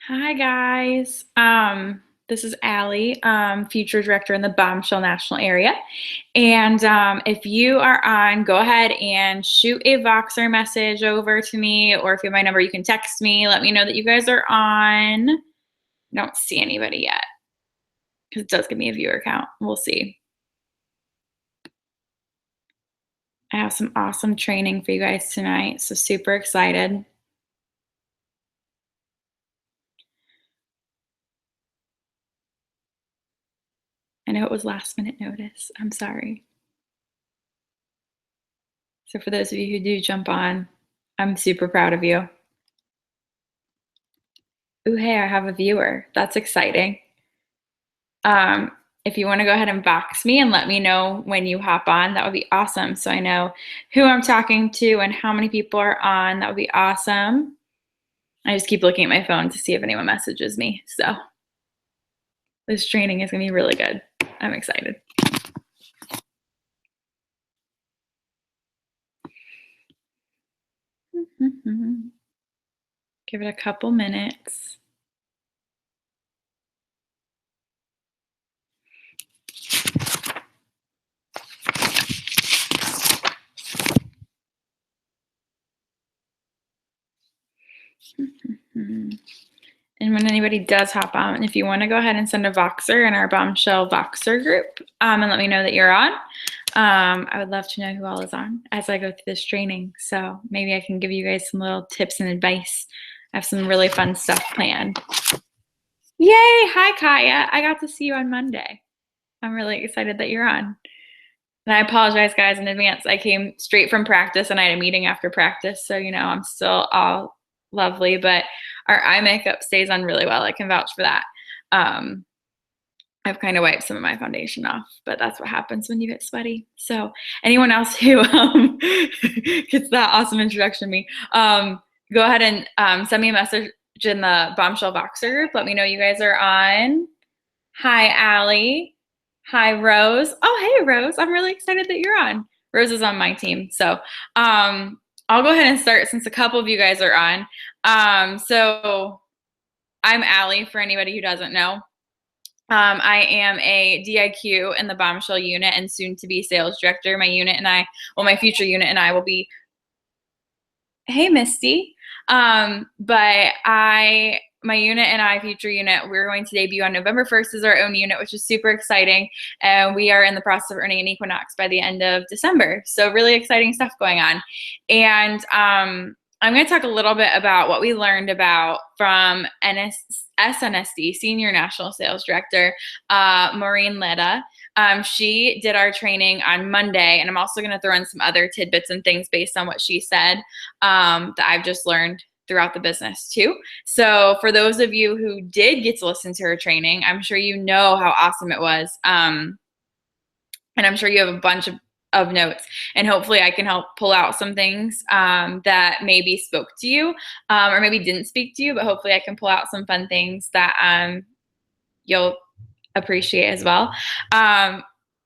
Hi guys. This is Allie, future director in the Bombshell National area. And if you are on, go ahead and shoot a Voxer message over to me, or if you have my number, you can text me. Let me know that you guys are on. I don't see anybody yet because it does give me a viewer count. We'll see. I have some awesome training for you guys tonight, so super excited. I know it was last minute notice. I'm sorry. So for those of you who do jump on, I'm super proud of you. Ooh, hey, I have a viewer. That's exciting. Um, if you want to go ahead and box me and let me know when you hop on, that would be awesome. So I know who I'm talking to and how many people are on. That would be awesome. I just keep looking at my phone to see if anyone messages me. So this training is going to be really good. I'm excited. Give it a couple minutes. And when anybody does hop on, if you want to go ahead and send a Voxer in our Bombshell Voxer group and let me know that you're on, I would love to know who all is on as I go through this training. So maybe I can give you guys some little tips and advice. I have some really fun stuff planned. Yay! Hi, Kaya. I got to see you on Monday. I'm really excited that you're on. And I apologize, guys, in advance. I came straight from practice and I had a meeting after practice. So, I'm still all lovely, but our eye makeup stays on really well. I can vouch for that. I've kind of wiped some of my foundation off, but that's what happens when you get sweaty. So anyone else who gets that awesome introduction to me, go ahead and send me a message in the Bombshell Voxer group. Let me know you guys are on. Hi, Allie. Hi, Rose. Oh, hey, Rose. I'm really excited that you're on. Rose is on my team. So I'll go ahead and start since a couple of you guys are on. So I'm Allie, for anybody who doesn't know. I am a DIQ in the Bombshell unit and soon to be sales director. My unit and I, my future unit and I will be, hey, Misty. My unit and I, future unit, we're going to debut on November 1st as our own unit, which is super exciting. And we are in the process of earning an Equinox by the end of December. So really exciting stuff going on. And I'm going to talk a little bit about what we learned about from SNSD, Senior National Sales Director, Maureen Letta. She did our training on Monday, and I'm also going to throw in some other tidbits and things based on what she said that I've just learned throughout the business too. So for those of you who did get to listen to her training, I'm sure you know how awesome it was. And I'm sure you have a bunch of notes, and hopefully I can help pull out some things that maybe spoke to you or maybe didn't speak to you, but hopefully I can pull out some fun things that you'll appreciate as well.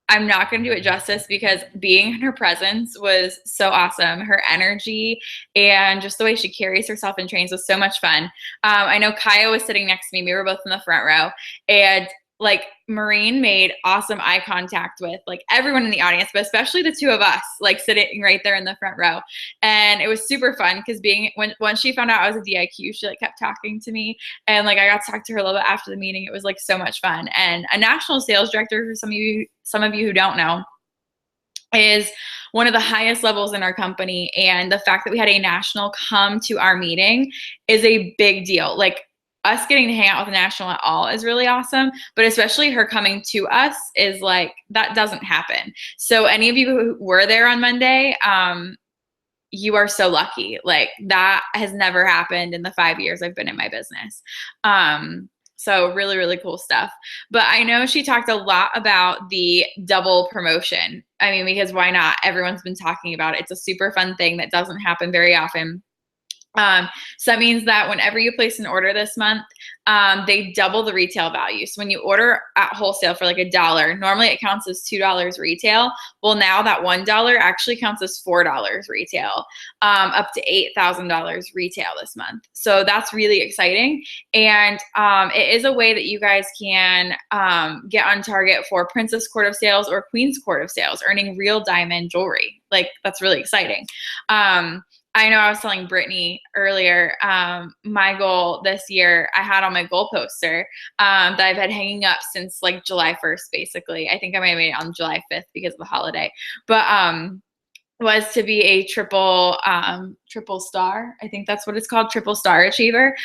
I'm not going to do it justice because being in her presence was so awesome. Her energy and just the way she carries herself and trains was so much fun. I know Kaya was sitting next to me. We were both in the front row, and Maureen made awesome eye contact with everyone in the audience, but especially the two of us, sitting right there in the front row. And it was super fun because once she found out I was a DIQ, she kept talking to me, and I got to talk to her a little bit after the meeting. It was so much fun. And a national sales director, for some of you who don't know, is one of the highest levels in our company. And the fact that we had a national come to our meeting is a big deal. Us getting to hang out with a national at all is really awesome, but especially her coming to us is that doesn't happen. So any of you who were there on Monday, you are so lucky. That has never happened in the 5 years I've been in my business. So really, really cool stuff. But I know she talked a lot about the double promotion. I mean, because why not? Everyone's been talking about it. It's a super fun thing that doesn't happen very often. So that means that whenever you place an order this month, they double the retail value. So when you order at wholesale for like $1, normally it counts as $2 retail. Well, now that $1 actually counts as $4 retail, up to $8,000 retail this month. So that's really exciting. And it is a way that you guys can get on target for Princess Court of Sales or Queen's Court of Sales, earning real diamond jewelry. Like, that's really exciting. I know I was telling Brittany earlier, my goal this year, I had on my goal poster that I've had hanging up since like July 1st, basically. I think I might have made it on July 5th because of the holiday. But was to be a triple star. I think that's what it's called, triple star achiever.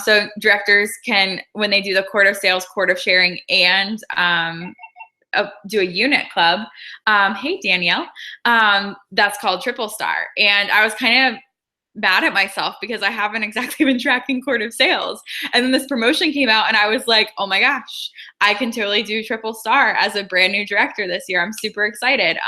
So directors can, when they do the Court of Sales, Court of Sharing, and do a unit club. Hey, Danielle. That's called triple star. And I was kind of mad at myself because I haven't exactly been tracking Court of Sales. And then this promotion came out and I was like, oh my gosh, I can totally do triple star as a brand new director this year. I'm super excited.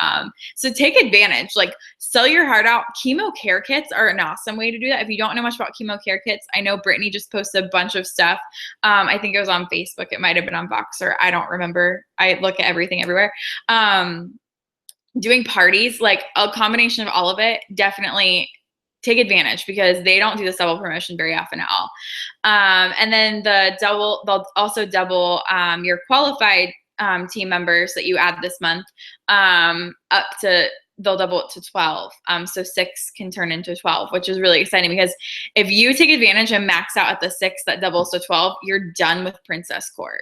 So take advantage, like sell your heart out. Chemo care kits are an awesome way to do that. If you don't know much about chemo care kits, I know Brittany just posted a bunch of stuff. I think it was on Facebook. It might've been on Voxer. I don't remember. I look at everything everywhere. Doing parties, like a combination of all of it, definitely take advantage because they don't do this double promotion very often at all. And then they'll also double your qualified team members that you add this month they'll double it to 12. So 6 can turn into 12, which is really exciting because if you take advantage and max out at the 6 that doubles to 12, you're done with Princess Court.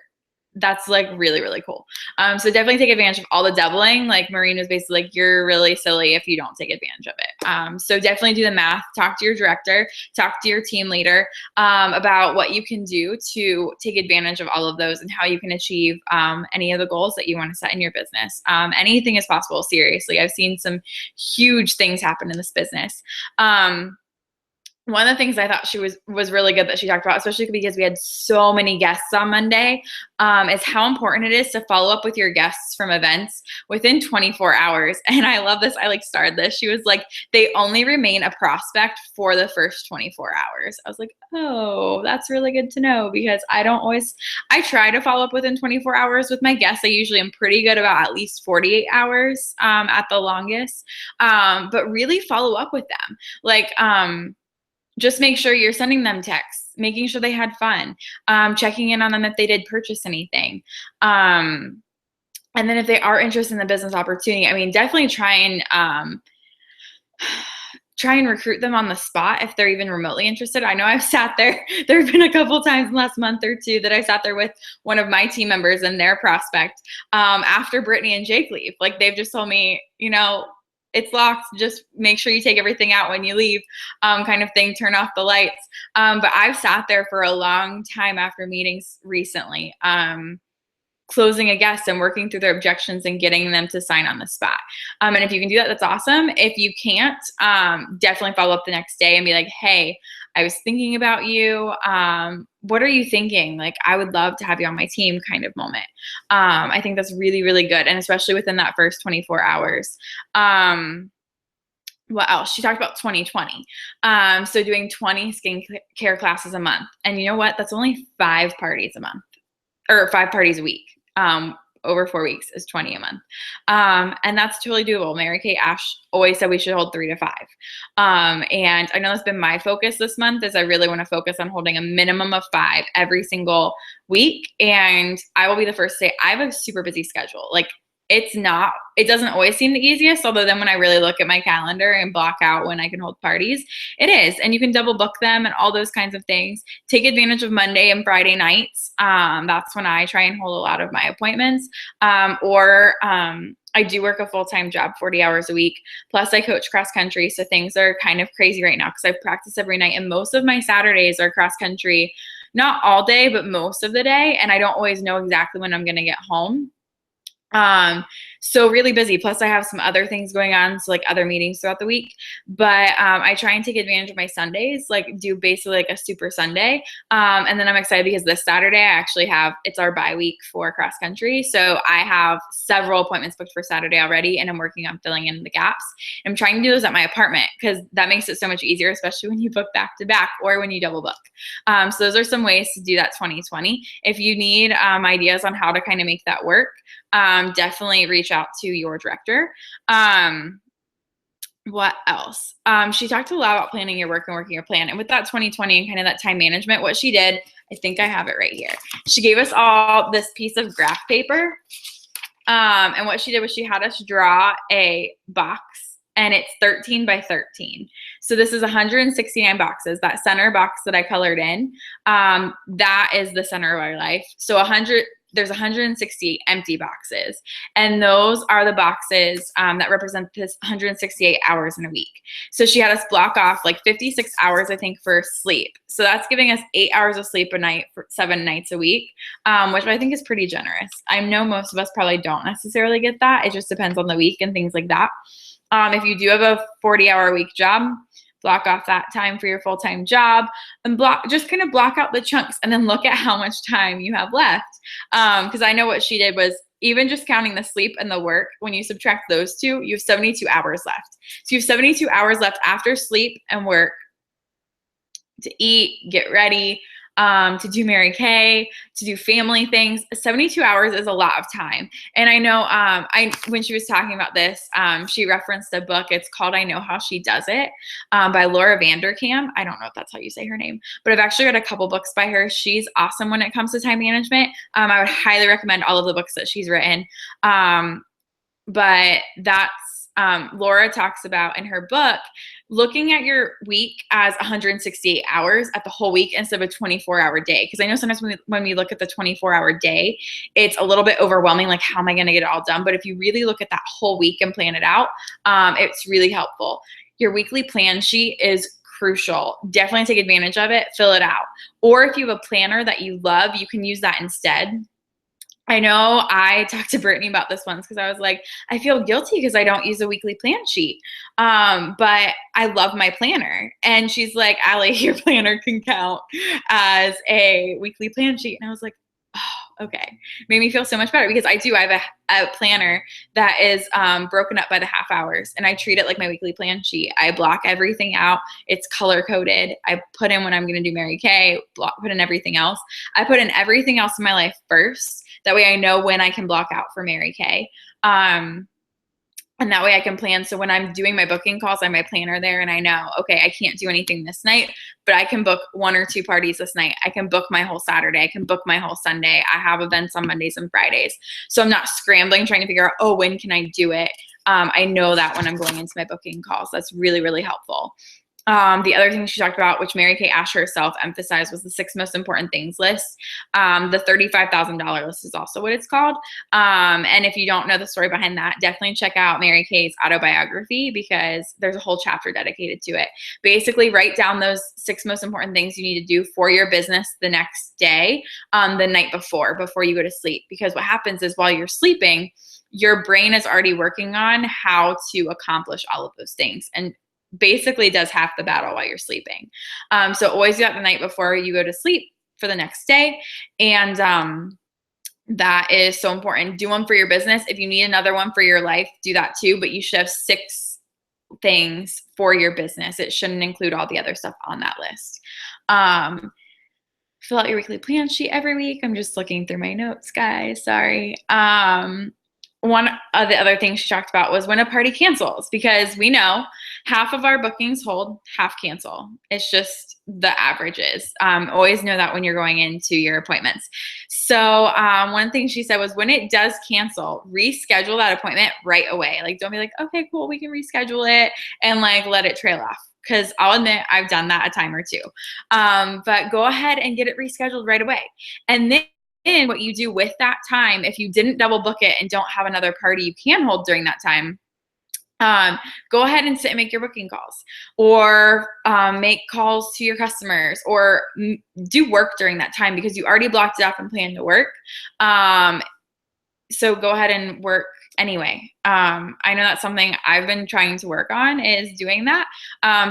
That's like really, really cool. So definitely take advantage of all the doubling. Like Maureen was basically like, you're really silly if you don't take advantage of it. So definitely do the math, talk to your director, talk to your team leader about what you can do to take advantage of all of those and how you can achieve any of the goals that you want to set in your business. Anything is possible, seriously. I've seen some huge things happen in this business. One of the things I thought she was really good that she talked about, especially because we had so many guests on Monday, is how important it is to follow up with your guests from events within 24 hours. And I love this. I like starred this. She was like, they only remain a prospect for the first 24 hours. I was like, oh, that's really good to know because I try to follow up within 24 hours with my guests. I usually am pretty good about at least 48 hours at the longest, but really follow up with them. Like, just make sure you're sending them texts, making sure they had fun, checking in on them if they did purchase anything. And then if they are interested in the business opportunity, I mean, definitely try and recruit them on the spot if they're even remotely interested. I know I've sat there. There have been a couple times in the last month or two that I sat there with one of my team members and their prospect after Brittany and Jake leave. Like they've just told me, it's locked. Just make sure you take everything out when you leave, kind of thing. Turn off the lights. But I've sat there for a long time after meetings recently, closing a guest and working through their objections and getting them to sign on the spot. And if you can do that, that's awesome. If you can't, definitely follow up the next day and be like, hey, I was thinking about you. What are you thinking? Like, I would love to have you on my team kind of moment. I think that's really, really good. And especially within that first 24 hours. What else? She talked about 2020. So doing 20 skincare classes a month. And you know what? That's only 5 parties a month or 5 parties a week. Over 4 weeks is 20 a month. And that's totally doable. Mary Kate Ash always said we should hold 3 to 5. And I know that's been my focus this month is I really want to focus on holding a minimum of 5 every single week. And I will be the first to say I have a super busy schedule. Like it doesn't always seem the easiest, although then when I really look at my calendar and block out when I can hold parties, it is. And you can double book them and all those kinds of things. Take advantage of Monday and Friday nights. That's when I try and hold a lot of my appointments. I do work a full-time job, 40 hours a week. Plus I coach cross country. So things are kind of crazy right now because I practice every night and most of my Saturdays are cross country, not all day, but most of the day. And I don't always know exactly when I'm going to get home. So really busy. Plus I have some other things going on. So like other meetings throughout the week, but I try and take advantage of my Sundays, like do basically like a super Sunday. And then I'm excited because this Saturday I actually have, it's our bye week for cross country. So I have several appointments booked for Saturday already, and I'm working on filling in the gaps. I'm trying to do those at my apartment because that makes it so much easier, especially when you book back to back or when you double book. So those are some ways to do that 2020. If you need ideas on how to kind of make that work, definitely reach out to your director. What else? She talked a lot about planning your work and working your plan. And with that 2020 and kind of that time management, what she did, I think I have it right here. She gave us all this piece of graph paper. And what she did was she had us draw a box, and it's 13 by 13. So this is 169 boxes. That center box that I colored in, that is the center of our life. So there's 168 empty boxes, and those are the boxes that represent this 168 hours in a week. So she had us block off like 56 hours, I think, for sleep. So that's giving us 8 hours of sleep a night for 7 nights a week, which I think is pretty generous. I know most of us probably don't necessarily get that. It just depends on the week and things like that. If you do have a 40-hour-a-week job, block off that time for your full-time job, and just kind of block out the chunks and then look at how much time you have left. Because I know what she did was, even just counting the sleep and the work, when you subtract those two, you have 72 hours left. So you have 72 hours left after sleep and work to eat, get ready, to do Mary Kay, to do family things. 72 hours is a lot of time. And I know when she was talking about this, she referenced a book. It's called I Know How She Does It, by Laura Vanderkam. I don't know if that's how you say her name, but I've actually read a couple books by her. She's awesome when it comes to time management. I would highly recommend all of the books that she's written. But that's Laura talks about in her book, looking at your week as 168 hours at the whole week instead of a 24-hour day. Because I know sometimes when we look at the 24-hour day, it's a little bit overwhelming, like how am I going to get it all done? But if you really look at that whole week and plan it out, it's really helpful. Your weekly plan sheet is crucial. Definitely take advantage of it, fill it out. Or if you have a planner that you love, you can use that instead. I know I talked to Brittany about this once because I was like, I feel guilty because I don't use a weekly plan sheet. But I love my planner. And she's like, Allie, your planner can count as a weekly plan sheet. And I was like, oh, okay. Made me feel so much better because I have a planner that is broken up by the half hours, and I treat it like my weekly plan sheet. I block everything out. It's color coded. I put in when I'm going to do Mary Kay, put in everything else. I put in everything else in my life first. That way I know when I can block out for Mary Kay. And that way I can plan. So when I'm doing my booking calls, I have my planner there, and I know, okay, I can't do anything this night, but I can book 1 or 2 parties this night. I can book my whole Saturday. I can book my whole Sunday. I have events on Mondays and Fridays. So I'm not scrambling, trying to figure out, oh, when can I do it? I know that when I'm going into my booking calls. That's really, really helpful. The other thing she talked about, which Mary Kay Asher herself emphasized, was the 6 most important things list. The $35,000 list is also what it's called. And if you don't know the story behind that, definitely check out Mary Kay's autobiography because there's a whole chapter dedicated to it. Basically, write down those 6 most important things you need to do for your business the next day, the night before you go to sleep. Because what happens is while you're sleeping, your brain is already working on how to accomplish all of those things. And basically does half the battle while you're sleeping. So always do that the night before you go to sleep for the next day. And that is so important. Do one for your business. If you need another one for your life, do that too. But you should have 6 things for your business. It shouldn't include all the other stuff on that list. Fill out your weekly plan sheet every week. I'm just looking through my notes, guys. Sorry. One of the other things she talked about was when a party cancels, because we know half of our bookings hold, half cancel. It's just the averages. Always know that when you're going into your appointments. So one thing she said was when it does cancel, reschedule that appointment right away. Like, don't be like, okay, cool, we can reschedule it and like let it trail off. Because I'll admit I've done that a time or two. But go ahead and get it rescheduled right away. And then what you do with that time, if you didn't double book it and don't have another party you can hold during that time, go ahead and sit and make your booking calls, or make calls to your customers, or do work during that time because you already blocked it off and planned to work. So go ahead and work anyway. I know that's something I've been trying to work on, is doing that.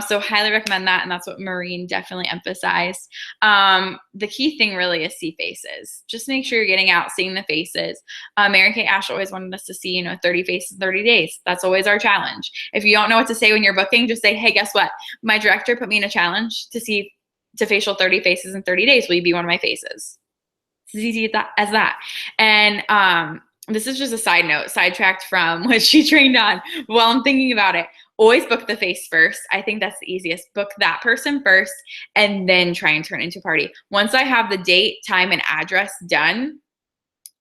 So highly recommend that. And that's what Maureen definitely emphasized. The key thing really is see faces. Just make sure you're getting out, seeing the faces. Mary Kate Ash always wanted us to see, 30 faces in 30 days. That's always our challenge. If you don't know what to say when you're booking, just say, hey, guess what? My director put me in a challenge to facial 30 faces in 30 days. Will you be one of my faces? It's as easy as that. And this is just a side note, sidetracked from what she trained on. While I'm thinking about it, always book the face first. I think that's the easiest. Book that person first and then try and turn it into a party. Once I have the date, time, and address done,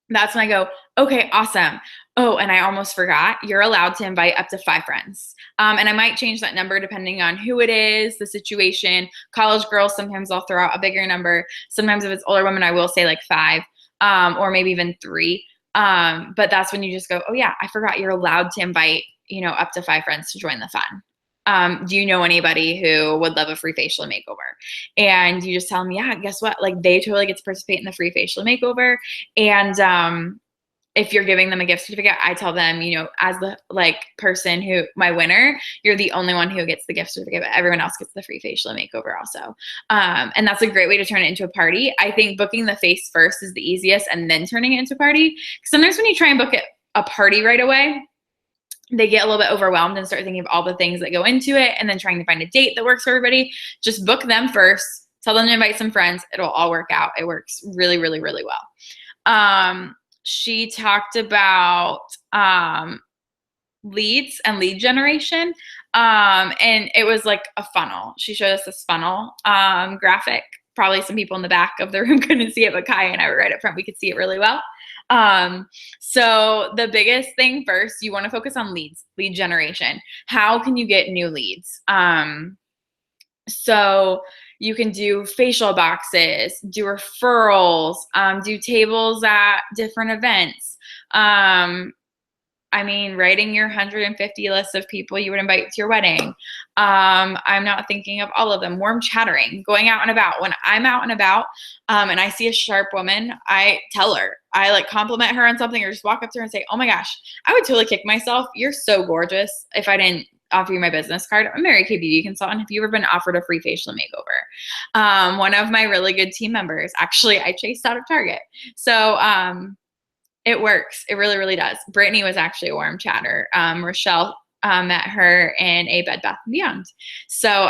that's when I go, okay, awesome. Oh, and I almost forgot, you're allowed to invite up to 5 friends. And I might change that number depending on who it is, the situation. College girls, sometimes I'll throw out a bigger number. Sometimes if it's older women, I will say like 5, or maybe even 3. But that's when you just go, oh yeah, I forgot you're allowed to invite, up to 5 friends to join the fun. Do you know anybody who would love a free facial and makeover? And you just tell them, yeah, guess what? Like, they totally get to participate in the free facial and makeover. And if you're giving them a gift certificate, I tell them, as the person who, my winner, you're the only one who gets the gift certificate, but everyone else gets the free facial and makeover also. And that's a great way to turn it into a party. I think booking the face first is the easiest, and then turning it into a party. Sometimes when you try and book a party right away, they get a little bit overwhelmed and start thinking of all the things that go into it, and then trying to find a date that works for everybody. Just book them first. Tell them to invite some friends. It'll all work out. It works really, really, really well. She talked about leads and lead generation. And it was like a funnel. She showed us this funnel graphic. Probably some people in the back of the room couldn't see it, but Kaya and I were right up front. We could see it really well. So the biggest thing first, you want to focus on lead generation. How can you get new leads? So you can do facial boxes, do referrals, do tables at different events. Writing your 150 list of people you would invite to your wedding. I'm not thinking of all of them. Warm chattering, going out and about. When I'm out and about, and I see a sharp woman, I tell her, I compliment her on something, or just walk up to her and say, oh my gosh, I would totally kick myself. You're so gorgeous. If I didn't offer you my business card, I'm Mary Kay Beauty Consultant. Have you ever been offered a free facial makeover? One of my really good team members, actually, I chased out of Target. So, it works. It really, really does. Brittany was actually a warm chatter. Rochelle met her in a Bed Bath & Beyond. So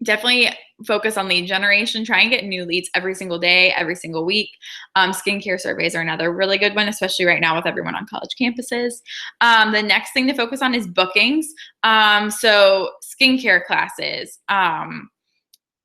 definitely focus on lead generation. Try and get new leads every single day, every single week. Skincare surveys are another really good one, especially right now with everyone on college campuses. The next thing to focus on is bookings. So skincare classes.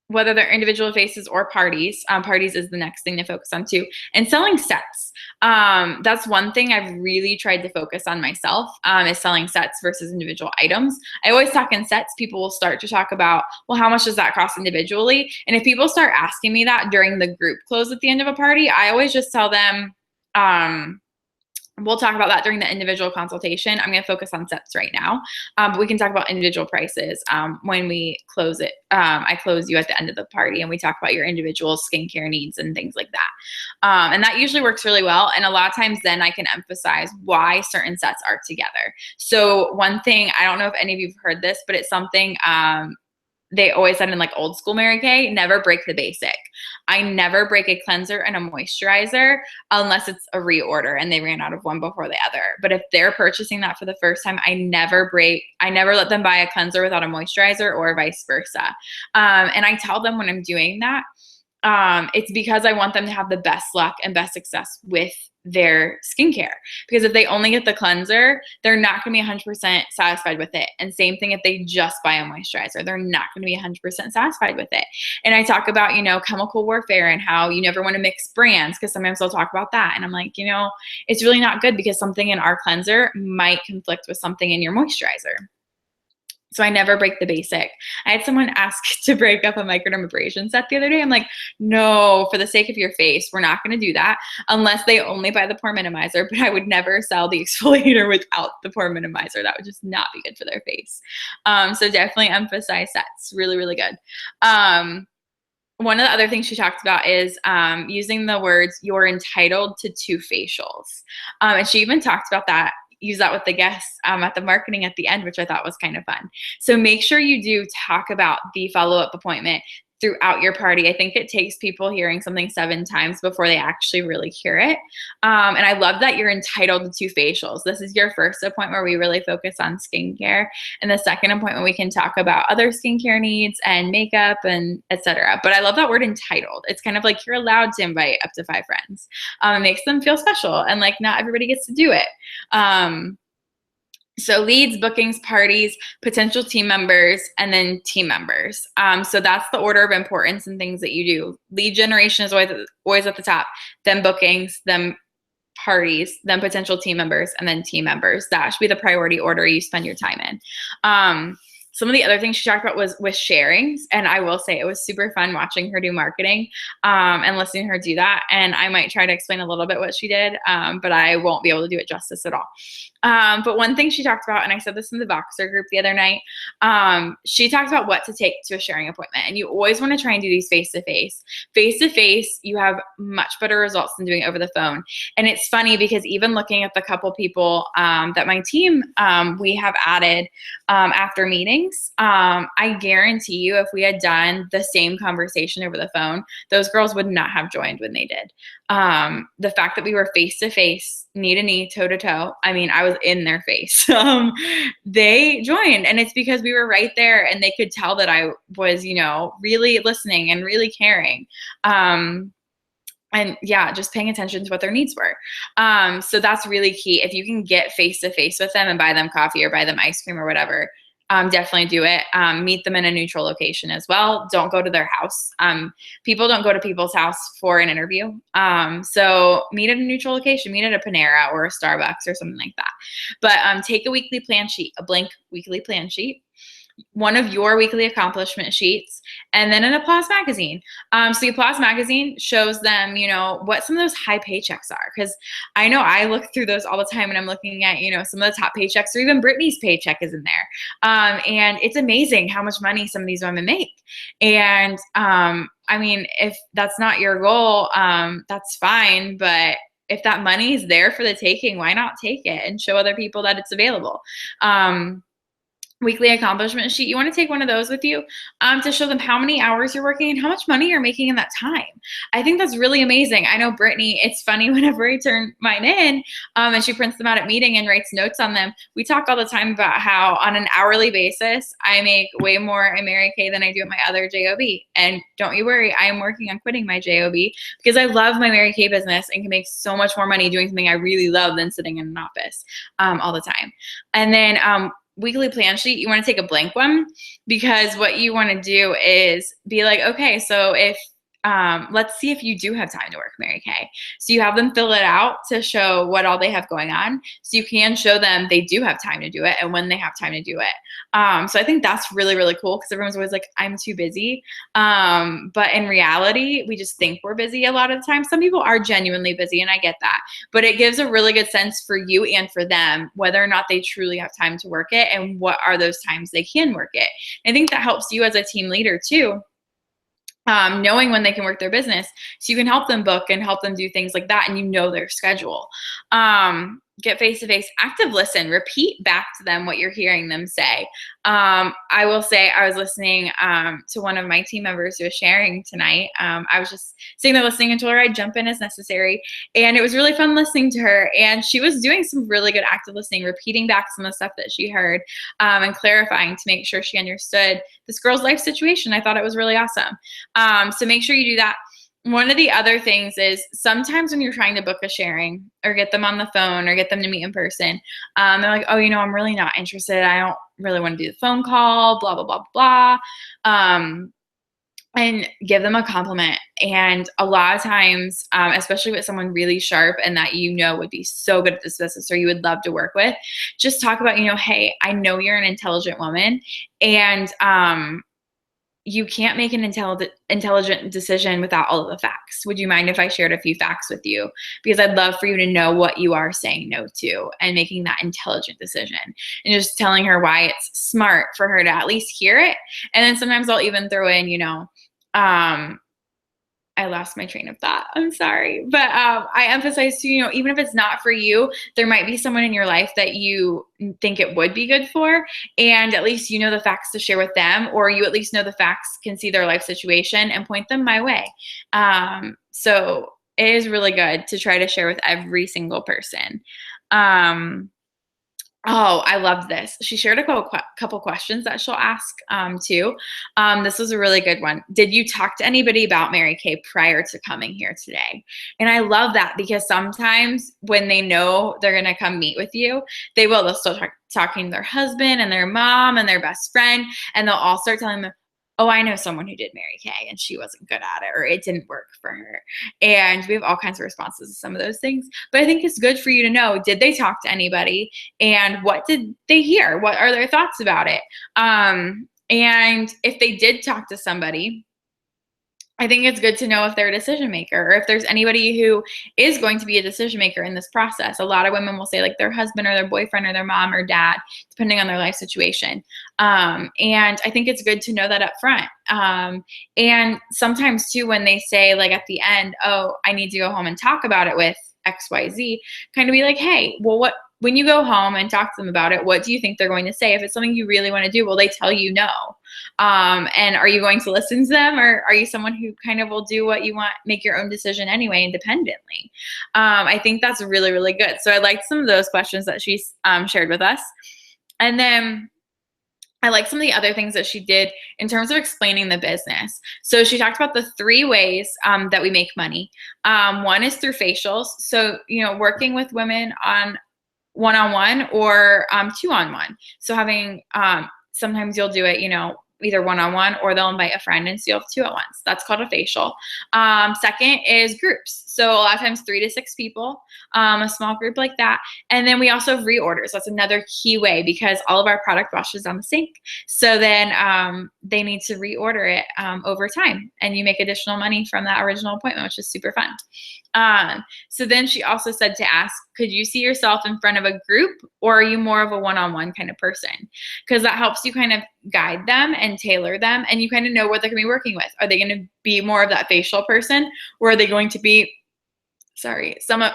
Whether they're individual faces or parties. Parties is the next thing to focus on too. And selling sets. That's one thing I've really tried to focus on myself, is selling sets versus individual items. I always talk in sets. People will start to talk about, well, how much does that cost individually? And if people start asking me that during the group close at the end of a party, I always just tell them, we'll talk about that during the individual consultation. I'm going to focus on sets right now. But we can talk about individual prices when we close it. I close you at the end of the party, and we talk about your individual skincare needs and things like that. And that usually works really well. And a lot of times then I can emphasize why certain sets are together. So one thing, I don't know if any of you have heard this, but it's something they always said in old school Mary Kay, never break the basic. I never break a cleanser and a moisturizer unless it's a reorder and they ran out of one before the other. But if they're purchasing that for the first time, I never let them buy a cleanser without a moisturizer, or vice versa. And I tell them when I'm doing that, it's because I want them to have the best luck and best success with their skincare. Because if they only get the cleanser, they're not going to be 100% satisfied with it. And same thing if they just buy a moisturizer, they're not going to be 100% satisfied with it. And I talk about, chemical warfare and how you never want to mix brands, because sometimes they'll talk about that. And I'm like, it's really not good, because something in our cleanser might conflict with something in your moisturizer. So I never break the basic. I had someone ask to break up a microdermabrasion set the other day. I'm like, no, for the sake of your face, we're not going to do that unless they only buy the pore minimizer. But I would never sell the exfoliator without the pore minimizer. That would just not be good for their face. So definitely emphasize sets. Really, really good. One of the other things she talked about is using the words, you're entitled to 2 facials. And she even talked about that use that with the guests at the marketing at the end, which I thought was kind of fun. So make sure you do talk about the follow-up appointment throughout your party. I think it takes people hearing something 7 times before they actually really hear it. And I love that you're entitled to 2 facials. This is your first appointment where we really focus on skincare, and the second appointment we can talk about other skincare needs and makeup and etc. But I love that word entitled. It's kind of like you're allowed to invite up to 5 friends. It makes them feel special, and like not everybody gets to do it. So leads, bookings, parties, potential team members, and then team members. So that's the order of importance and things that you do. Lead generation is always at the top, then bookings, then parties, then potential team members, and then team members. That should be the priority order you spend your time in. Some of the other things she talked about was with sharings, and I will say it was super fun watching her do marketing and listening to her do that. And I might try to explain a little bit what she did, but I won't be able to do it justice at all. But one thing she talked about, and I said this in the Voxer group the other night, she talked about what to take to a sharing appointment. And you always want to try and do these face-to-face. Face-to-face, you have much better results than doing it over the phone. And it's funny because even looking at the couple people that my team, we have added after meetings, I guarantee you if we had done the same conversation over the phone, those girls would not have joined when they did. The fact that we were face-to-face, knee-to-knee, toe-to-toe, I mean, I was in their face. They joined, and it's because we were right there and they could tell that I was, really listening and really caring. And yeah, just paying attention to what their needs were. So that's really key. If you can get face-to-face with them and buy them coffee or buy them ice cream or whatever, definitely do it. Meet them in a neutral location as well. Don't go to their house. People don't go to people's house for an interview. So meet at a neutral location, meet at a Panera or a Starbucks or something like that. But take a weekly plan sheet, a blank weekly plan sheet, one of your weekly accomplishment sheets, and then an Applause magazine. So the Applause magazine shows them, what some of those high paychecks are. Because I know I look through those all the time, and I'm looking at, some of the top paychecks, or even Brittany's paycheck is in there. And it's amazing how much money some of these women make. And I mean, if that's not your goal, that's fine. But if that money is there for the taking, why not take it and show other people that it's available? Weekly accomplishment sheet. You want to take one of those with you to show them how many hours you're working and how much money you're making in that time. I think that's really amazing. I know Brittany, it's funny whenever I turn mine in and she prints them out at meeting and writes notes on them. We talk all the time about how on an hourly basis, I make way more in Mary Kay than I do at my other JOB. And don't you worry, I am working on quitting my JOB because I love my Mary Kay business and can make so much more money doing something I really love than sitting in an office all the time. And then weekly plan sheet, you want to take a blank one, because what you want to do is be like, okay, so if let's see if you do have time to work Mary Kay. So you have them fill it out to show what all they have going on. So you can show them they do have time to do it and when they have time to do it. So I think that's really, really cool, because everyone's always like, I'm too busy. But in reality, we just think we're busy a lot of the time. Some people are genuinely busy, and I get that. But it gives a really good sense for you and for them whether or not they truly have time to work it and what are those times they can work it. I think that helps you as a team leader too. Knowing when they can work their business, so you can help them book and help them do things like that, and their schedule. Get face-to-face, active listen, repeat back to them what you're hearing them say. I will say I was listening to one of my team members who was sharing tonight. I was just sitting there listening and told her I'd jump in as necessary. And it was really fun listening to her. And she was doing some really good active listening, repeating back some of the stuff that she heard and clarifying to make sure she understood this girl's life situation. I thought it was really awesome. So make sure you do that. One of the other things is sometimes when you're trying to book a sharing or get them on the phone or get them to meet in person, they're like, oh, I'm really not interested. I don't really want to do the phone call, blah, blah, blah, blah. And give them a compliment. And a lot of times, especially with someone really sharp and that would be so good at this business or you would love to work with, just talk about, hey, I know you're an intelligent woman, and you can't make an intelligent decision without all of the facts. Would you mind if I shared a few facts with you? Because I'd love for you to know what you are saying no to and making that intelligent decision. And just telling her why it's smart for her to at least hear it. And then sometimes I'll even throw in, I lost my train of thought. I'm sorry. But I emphasize too, even if it's not for you, there might be someone in your life that you think it would be good for. And at least you know the facts to share with them, or you at least know the facts, can see their life situation and point them my way. So it is really good to try to share with every single person. Oh, I love this. She shared a couple questions that she'll ask too. This was a really good one. Did you talk to anybody about Mary Kay prior to coming here today? And I love that, because sometimes when they know they're going to come meet with you, they'll start talking to their husband and their mom and their best friend, and they'll all start telling them, oh, I know someone who did Mary Kay and she wasn't good at it, or it didn't work for her. And we have all kinds of responses to some of those things. But I think it's good for you to know, did they talk to anybody, and what did they hear? What are their thoughts about it? And if they did talk to somebody, I think it's good to know if they're a decision maker, or if there's anybody who is going to be a decision maker in this process. A lot of women will say like their husband or their boyfriend or their mom or dad, depending on their life situation. And I think it's good to know that up front. And sometimes too, when they say like at the end, oh, I need to go home and talk about it with XYZ, kind of be like, hey, well, when you go home and talk to them about it, what do you think they're going to say? If it's something you really want to do, will they tell you no? And are you going to listen to them, or are you someone who kind of will do what you want, make your own decision anyway, independently? I think that's really, really good. So I liked some of those questions that she shared with us. And then I like some of the other things that she did in terms of explaining the business. So she talked about the 3 ways that we make money. One is through facials. So, working with women on one-on-one or 2-on-1. So having, sometimes you'll do it, either one-on-one, or they'll invite a friend, and so you'll have 2 at once. That's called a facial. Second is groups. So a lot of times 3 to 6 people, a small group like that. And then we also have reorders. That's another key way, because all of our product washes on the sink. So then they need to reorder it over time, and you make additional money from that original appointment, which is super fun. So then she also said to ask, could you see yourself in front of a group, or are you more of a one-on-one kind of person? Because that helps you kind of guide them and tailor them, and you kind of know what they're going to be working with. Are they going to be more of that facial person, or are they going to be,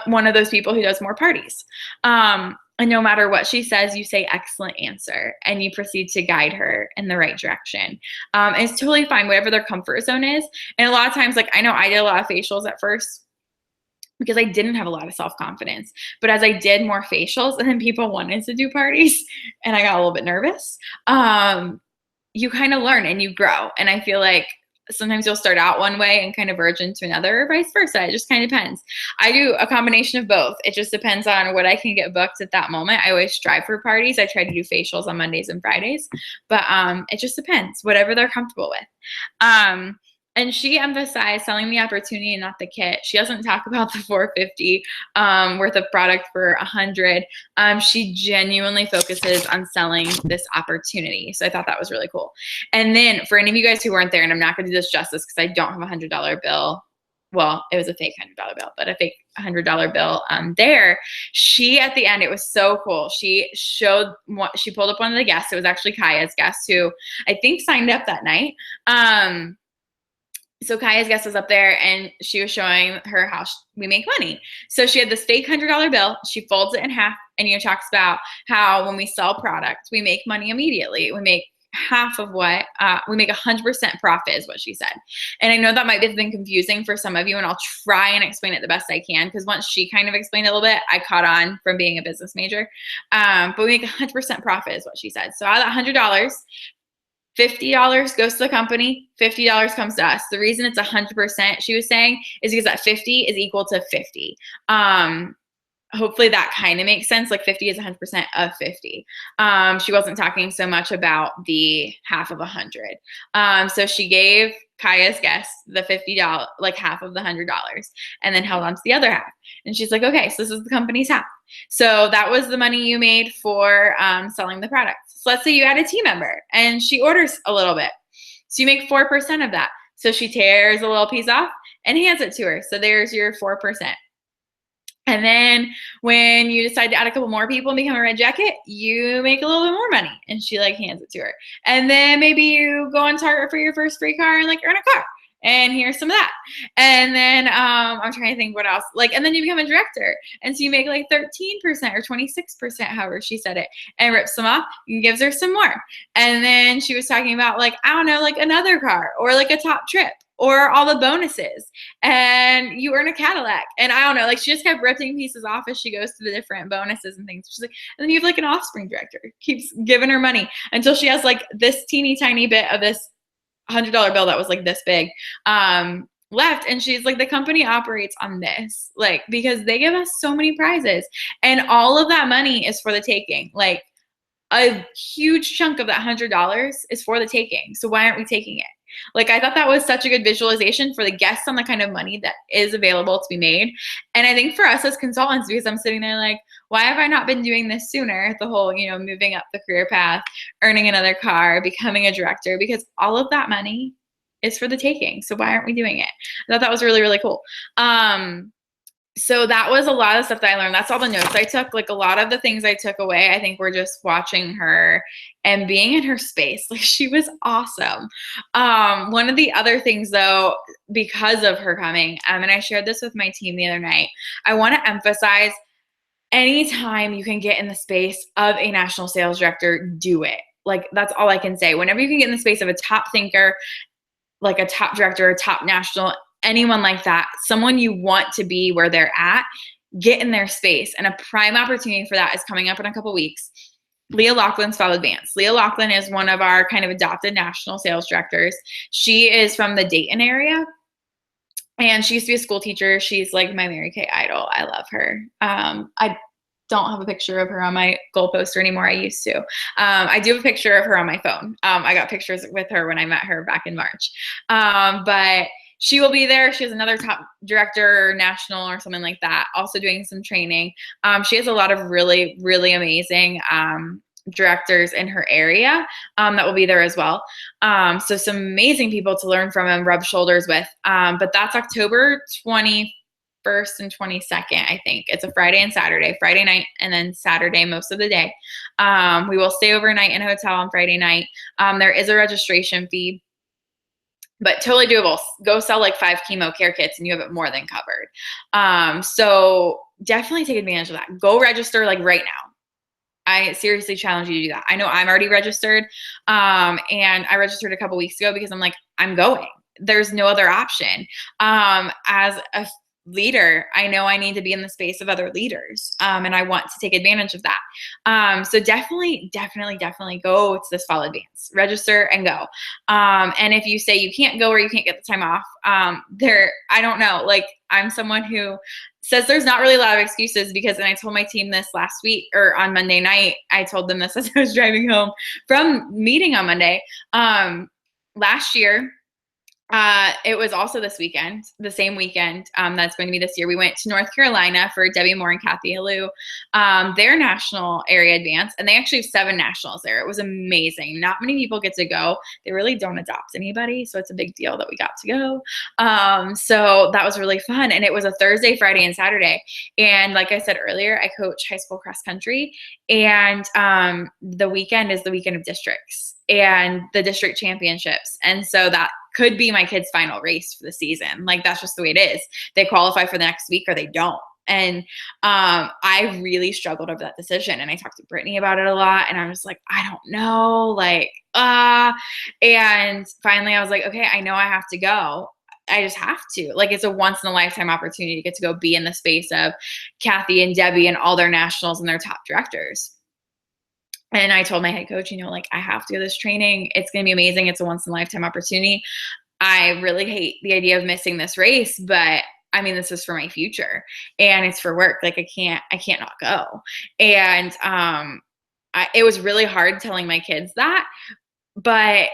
one of those people who does more parties? And no matter what she says, you say excellent answer, and you proceed to guide her in the right direction. And it's totally fine, whatever their comfort zone is. And a lot of times, like I know I did a lot of facials at first, because I didn't have a lot of self-confidence. But as I did more facials and then people wanted to do parties and I got a little bit nervous, you kind of learn and you grow. And I feel like sometimes you'll start out one way and kind of verge into another, or vice versa. It just kind of depends. I do a combination of both. It just depends on what I can get booked at that moment. I always strive for parties. I try to do facials on Mondays and Fridays, but it just depends, whatever they're comfortable with. And she emphasized selling the opportunity and not the kit. She doesn't talk about the $450 worth of product for $100. She genuinely focuses on selling this opportunity. So I thought that was really cool. And then for any of you guys who weren't there, and I'm not going to do this justice because I don't have a $100 bill. Well, it was a fake $100 bill, but a fake $100 bill there. She, at the end, it was so cool. She showed what she pulled up one of the guests. It was actually Kaya's guest, who I think signed up that night. So Kaya's guest was up there, and she was showing her how we make money. So she had this fake $100 bill. She folds it in half, and talks about how when we sell product, we make money immediately. We make half of what we make 100% profit, is what she said. And I know that might have been confusing for some of you, and I'll try and explain it the best I can, because once she kind of explained it a little bit, I caught on from being a business major. But we make 100% profit, is what she said. So out of that $100, $50 goes to the company, $50 comes to us. The reason it's 100%, she was saying, is because that 50 is equal to 50. Hopefully that kind of makes sense. Like 50 is 100% of 50. She wasn't talking so much about the half of 100. So she gave Kaya's guest the $50, like half of the $100, and then held on to the other half. And she's like, okay, so this is the company's half. So that was the money you made for selling the product. So let's say you had a team member and she orders a little bit. So you make 4% of that. So she tears a little piece off and hands it to her. So there's your 4%. And then when you decide to add a couple more people and become a red jacket, you make a little bit more money. And she hands it to her. And then maybe you go on Target for your first free car and earn a car. and here's some of that. And then I'm trying to think what else. Like, and then you become a director. And so you make like 13% or 26%, however she said it, and rips them off and gives her some more. And then she was talking about like, I don't know, like another car or like a top trip or all the bonuses, and you earn a Cadillac. And I don't know, like she just kept ripping pieces off as she goes to the different bonuses and things. She's like, and then you have like an offspring director, keeps giving her money until she has like this teeny tiny bit of this $100 bill that was like this big left. And she's like, the company operates on this, like, because they give us so many prizes and all of that money is for the taking. Like a huge chunk of that $100 is for the taking. So why aren't we taking it? Like, I thought that was such a good visualization for the guests on the kind of money that is available to be made. And I think for us as consultants, because I'm sitting there like, why have I not been doing this sooner? The whole, you know, moving up the career path, earning another car, becoming a director, because all of that money is for the taking. So why aren't we doing it? I thought that was really, really cool. So that was a lot of stuff that I learned. That's all the notes I took. Like a lot of the things I took away, I think were just watching her and being in her space. Like she was awesome. One of the other things though, because of her coming, and I shared this with my team the other night, I want to emphasize anytime you can get in the space of a national sales director, do it. Like that's all I can say. Whenever you can get in the space of a top thinker, like a top director, a top national, anyone like that, someone you want to be where they're at, get in their space. And a prime opportunity for that is coming up in a couple weeks. Leah Laughlin's Fall Advance. Leah Laughlin is one of our kind of adopted national sales directors. She is from the Dayton area. And she used to be a school teacher. She's like my Mary Kay idol. I love her. I don't have a picture of her on my goal poster anymore. I used to. I do have a picture of her on my phone. I got pictures with her when I met her back in March. But she will be there. She has another top director, national or something like that, also doing some training. She has a lot of really, really amazing directors in her area that will be there as well. So some amazing people to learn from and rub shoulders with. But that's October 21st and 22nd, I think. It's a Friday and Saturday, Friday night and then Saturday most of the day. We will stay overnight in a hotel on Friday night. There is a registration fee, but totally doable. Go sell like 5 chemo care kits and you have it more than covered. So definitely take advantage of that. Go register like right now. I seriously challenge you to do that. I know I'm already registered, and I registered a couple weeks ago because I'm like, I'm going. There's no other option. As a leader, I know I need to be in the space of other leaders, and I want to take advantage of that. So definitely go to this Fall Advance. Register and go. And if you say you can't go or you can't get the time off, I don't know. Like I'm someone who says there's not really a lot of excuses because, and I told my team this last week or on Monday night, I told them this as I was driving home from meeting on Monday. Last year, it was also this weekend, the same weekend that's going to be this year. We went to North Carolina for Debbie Moore and Kathy Halou, their national area advance, and they actually have 7 nationals there. It was amazing. Not many people get to go. They really don't adopt anybody, so it's a big deal that we got to go. So that was really fun, and it was a Thursday, Friday, and Saturday. And like I said earlier, I coach high school cross country, and the weekend is the weekend of districts and the district championships, and so that could be my kid's final race for the season. Like that's just the way it is. They qualify for the next week or they don't. And I really struggled over that decision. And I talked to Brittany about it a lot. And I was like, I don't know. Like, and finally I was like, okay, I know I have to go. I just have to. Like it's a once in a lifetime opportunity to get to go be in the space of Kathy and Debbie and all their nationals and their top directors. And I told my head coach, you know, like I have to go to this training. It's going to be amazing. It's a once in a lifetime opportunity. I really hate the idea of missing this race, but I mean, this is for my future and it's for work. Like I can't not go. And it was really hard telling my kids that, but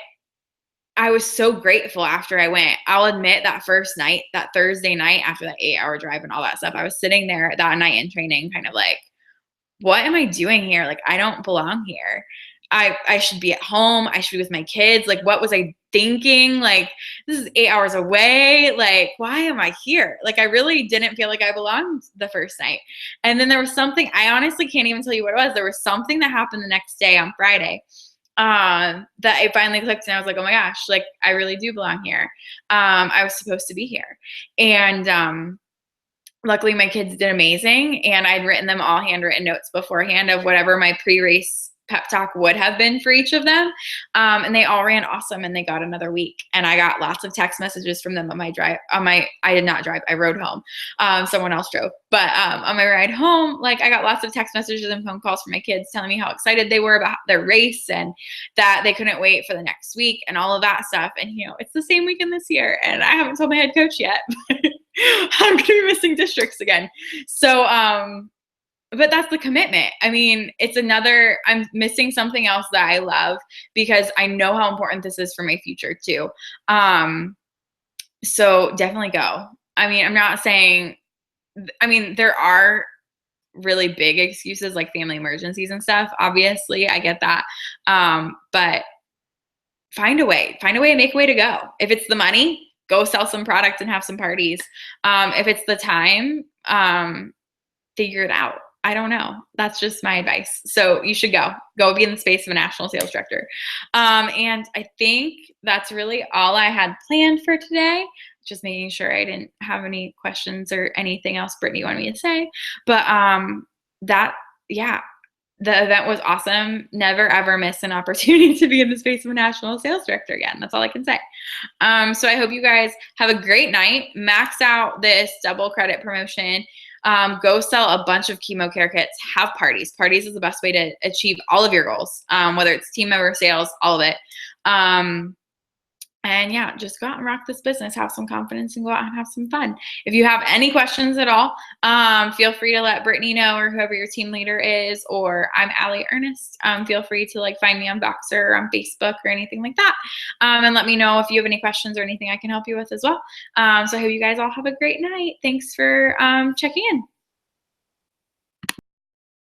I was so grateful after I went. I'll admit that first night, that Thursday night after that 8-hour drive and all that stuff, I was sitting there that night in training kind of like, what am I doing here? Like, I don't belong here. I should be at home. I should be with my kids. Like, what was I thinking? Like, this is 8 hours away. Like, why am I here? Like, I really didn't feel like I belonged the first night. And then there was something, I honestly can't even tell you what it was. There was something that happened the next day on Friday. that it finally clicked and I was like, oh my gosh, like I really do belong here. I was supposed to be here. And luckily my kids did amazing, and I'd written them all handwritten notes beforehand of whatever my pre-race pep talk would have been for each of them. And they all ran awesome, and they got another week. And I got lots of text messages from them on my drive, I did not drive, I rode home. Someone else drove. But on my ride home, like I got lots of text messages and phone calls from my kids telling me how excited they were about their race and that they couldn't wait for the next week and all of that stuff. And, you know, it's the same weekend this year, and I haven't told my head coach yet. I'm going to be missing districts again. So, but that's the commitment. I mean, I'm missing something else that I love because I know how important this is for my future too. So definitely go. I mean, I'm not saying, there are really big excuses like family emergencies and stuff. Obviously, I get that. But find a way and make a way to go. If it's the money, go sell some product and have some parties. If it's the time, figure it out. I don't know. That's just my advice. So you should go be in the space of a national sales director. And I think that's really all I had planned for today. Just making sure I didn't have any questions or anything else Brittany wanted me to say. But the event was awesome. Never ever miss an opportunity to be in the space of a national sales director again. That's all I can say. So I hope you guys have a great night. Max out this double credit promotion. Go sell a bunch of chemo care kits. Have parties. Parties is the best way to achieve all of your goals, whether it's team member sales, all of it. And yeah, just go out and rock this business, have some confidence, and go out and have some fun. If you have any questions at all, feel free to let Brittany know, or whoever your team leader is, or I'm Allie Ernest. Feel free to find me on Voxer or on Facebook or anything like that. And let me know if you have any questions or anything I can help you with as well. So I hope you guys all have a great night. Thanks for checking in.